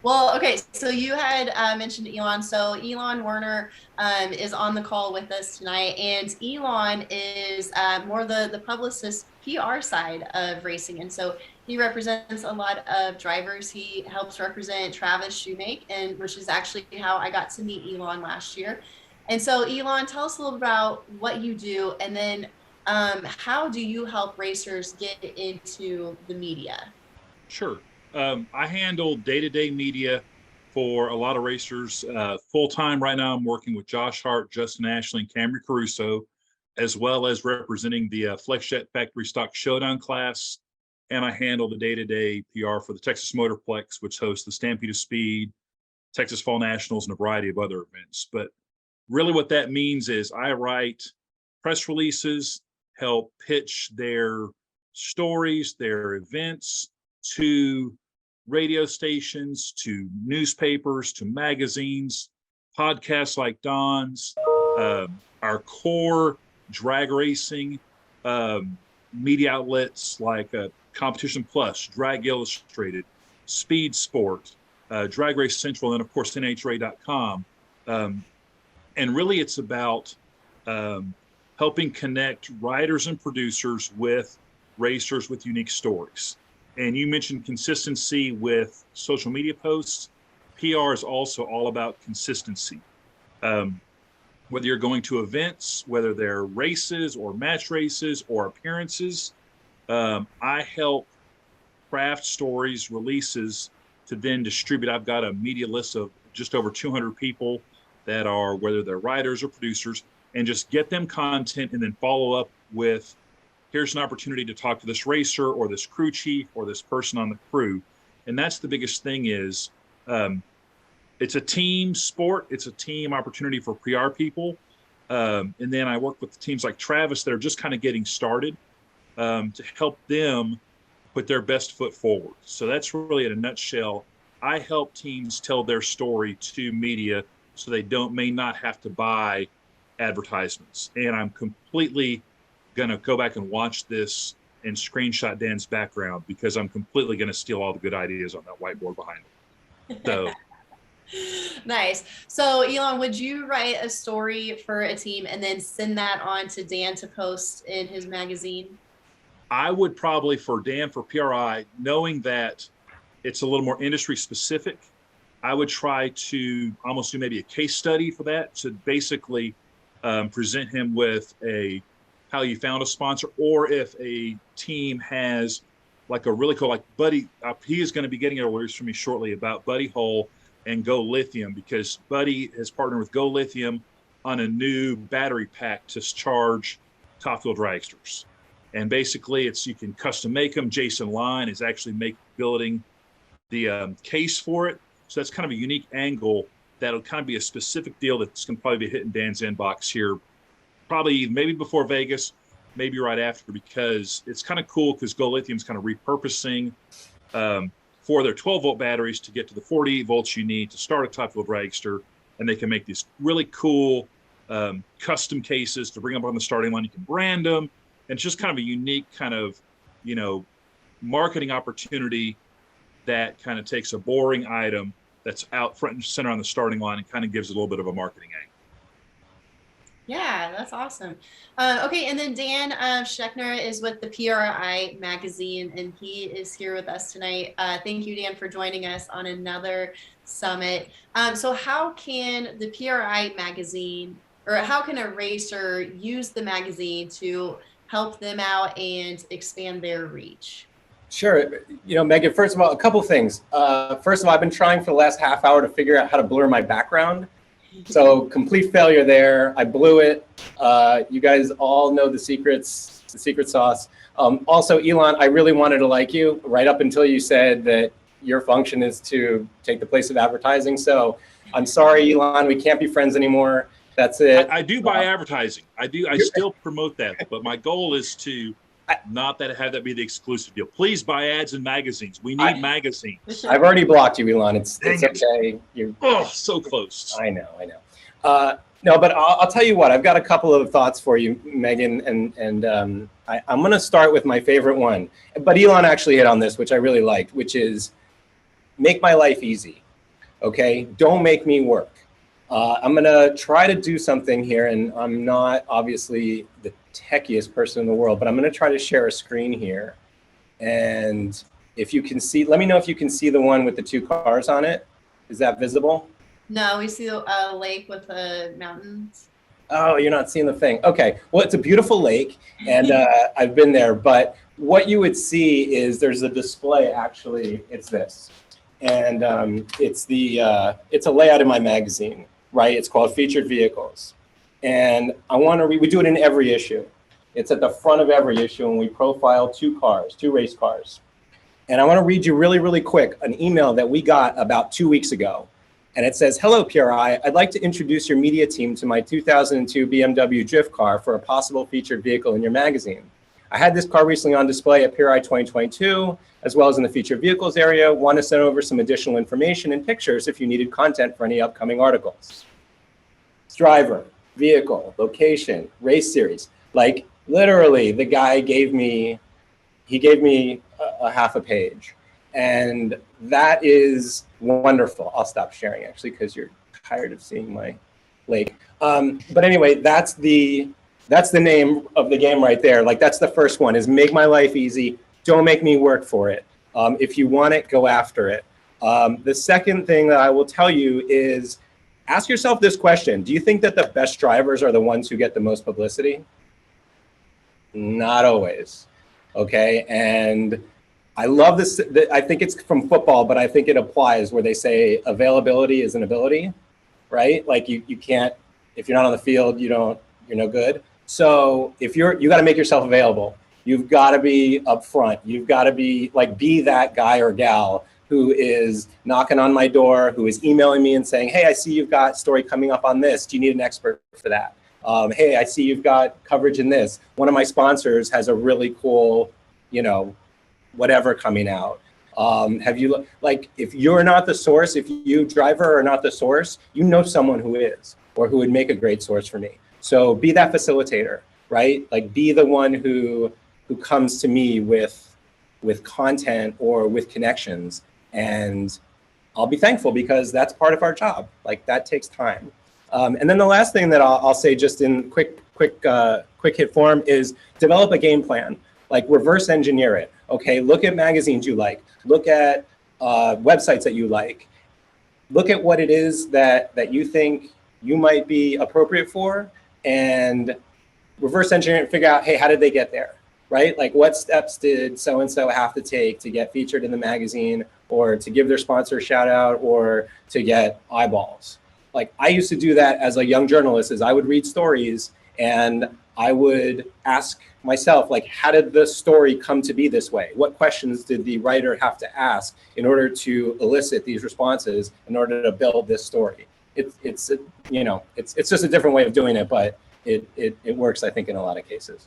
Well, okay, so you had mentioned Elon. So Elon Werner is on the call with us tonight, and Elon is more the publicist PR side of racing, and so he represents a lot of drivers. He helps represent Travis Shoemake, and which is actually how I got to meet Elon last year. And so, Elon, tell us a little about what you do, and then how do you help racers get into the media? Sure. I handle day-to-day media for a lot of racers. Full-time right now, I'm working with Josh Hart, Justin Ashley, and Camry Caruso, as well as representing the FlexJet Factory Stock Showdown class. And I handle the day-to-day PR for the Texas Motorplex, which hosts the Stampede of Speed, Texas Fall Nationals, and a variety of other events. But really what that means is I write press releases, help pitch their stories, their events, to radio stations, to newspapers, to magazines, podcasts like Don's, our core drag racing media outlets like Competition Plus, Drag Illustrated, Speed Sport, Drag Race Central, and of course NHRA.com. And really it's about helping connect writers and producers with racers with unique stories. And you mentioned consistency with social media posts. PR is also all about consistency. Whether you're going to events, whether they're races or match races or appearances, I help craft stories, releases to then distribute. I've got a media list of just over 200 people that are, whether they're writers or producers, and just get them content and then follow up with, here's an opportunity to talk to this racer or this crew chief or this person on the crew. And that's the biggest thing is it's a team sport. It's a team opportunity for PR people. And then I work with teams like Travis that are just kind of getting started to help them put their best foot forward. So that's really in a nutshell. I help teams tell their story to media so they may not have to buy advertisements. And I'm completely going to go back and watch this and screenshot Dan's background because I'm completely going to steal all the good ideas on that whiteboard behind him. So nice. So Elon, would you write a story for a team and then send that on to Dan to post in his magazine? I would probably, for Dan, for PRI, knowing that it's a little more industry specific, I would try to almost do maybe a case study for that to basically present him with how you found a sponsor, or if a team has like a really cool, like Buddy, he is going to be getting alerts from me shortly about Buddy Hull and Go Lithium, because Buddy has partnered with Go Lithium on a new battery pack to charge top fuel dragsters. And basically you can custom make them. Jason Line is actually building the case for it. So that's kind of a unique angle that'll kind of be a specific deal that's going to probably be hitting Dan's inbox here probably maybe before Vegas, maybe right after, because it's kind of cool because Go Lithium's kind of repurposing for their 12-volt batteries to get to the 48 volts you need to start a top fuel dragster. And they can make these really cool custom cases to bring up on the starting line. You can brand them. And it's just kind of a unique kind of, marketing opportunity that kind of takes a boring item that's out front and center on the starting line and kind of gives it a little bit of a marketing angle. Yeah, that's awesome. Okay, and then Dan Schechner is with the PRI Magazine, and he is here with us tonight. Thank you, Dan, for joining us on another summit. So how can the PRI Magazine, or how can a racer use the magazine to help them out and expand their reach? Sure. Megan, first of all, a couple things. First of all, I've been trying for the last half hour to figure out how to blur my background. So complete failure there. I blew it. You guys all know the secret sauce. Also, Elon, I really wanted to like you right up until you said that your function is to take the place of advertising. So I'm sorry, Elon, we can't be friends anymore. That's it. I do buy advertising. I still promote that, but my goal is to not have that be the exclusive deal. Please buy ads in magazines. We need magazines. I've already blocked you, Elon. It's okay. So close. I know. No, but I'll tell you what. I've got a couple of thoughts for you, Megan, and I'm going to start with my favorite one. But Elon actually hit on this, which I really liked, which is make my life easy. Okay, don't make me work. I'm gonna try to do something here, and I'm not obviously the techiest person in the world, but I'm gonna try to share a screen here. And if you can see, let me know if you can see the one with the 2 cars on it. Is that visible? No, we see a lake with the mountains. Oh, you're not seeing the thing. Okay, well, it's a beautiful lake, and I've been there, but what you would see is there's a display, actually, it's this. And it's a layout in my magazine, right? It's called Featured Vehicles. And I want to we do it in every issue. It's at the front of every issue, and we profile 2 cars, 2 race cars. And I want to read you really, really quick an email that we got about 2 weeks ago. And it says, "Hello, PRI. I'd like to introduce your media team to my 2002 BMW drift car for a possible featured vehicle in your magazine. I had this car recently on display at PRI 2022, as well as in the featured vehicles area. Want to send over some additional information and pictures if you needed content for any upcoming articles." Driver, vehicle, location, race series. Like literally, the guy gave me a half a page. And that is wonderful. I'll stop sharing actually, because you're tired of seeing my lake. But anyway, that's the name of the game right there. Like that's the first one, is make my life easy. Don't make me work for it. If you want it, go after it. The second thing that I will tell you is ask yourself this question. Do you think that the best drivers are the ones who get the most publicity? Not always. Okay. And I love this. I think it's from football, but I think it applies where they say availability is an ability, right? Like you can't, if you're not on the field, you're no good. So if you got to make yourself available. You've got to be upfront. You've got to be that guy or gal who is knocking on my door, who is emailing me and saying, "Hey, I see you've got story coming up on this. Do you need an expert for that? Hey, I see you've got coverage in this. One of my sponsors has a really cool, whatever coming out." Have you, if you're not the source, if you driver are not the source, someone who is, or who would make a great source for me. So be that facilitator, right? Like be the one who comes to me with content or with connections, and I'll be thankful because that's part of our job. Like that takes time. And then the last thing that I'll say just in quick hit form is develop a game plan. Like reverse engineer it. Okay, look at magazines you like. Look at websites that you like. Look at what it is that you think you might be appropriate for, and reverse engineer it and figure out, hey, how did they get there, right? Like what steps did so-and-so have to take to get featured in the magazine, or to give their sponsor a shout out, or to get eyeballs. Like I used to do that as a young journalist, is I would read stories and I would ask myself, like, how did the story come to be this way? What questions did the writer have to ask in order to elicit these responses in order to build this story? It's just a different way of doing it, but it works, I think, in a lot of cases.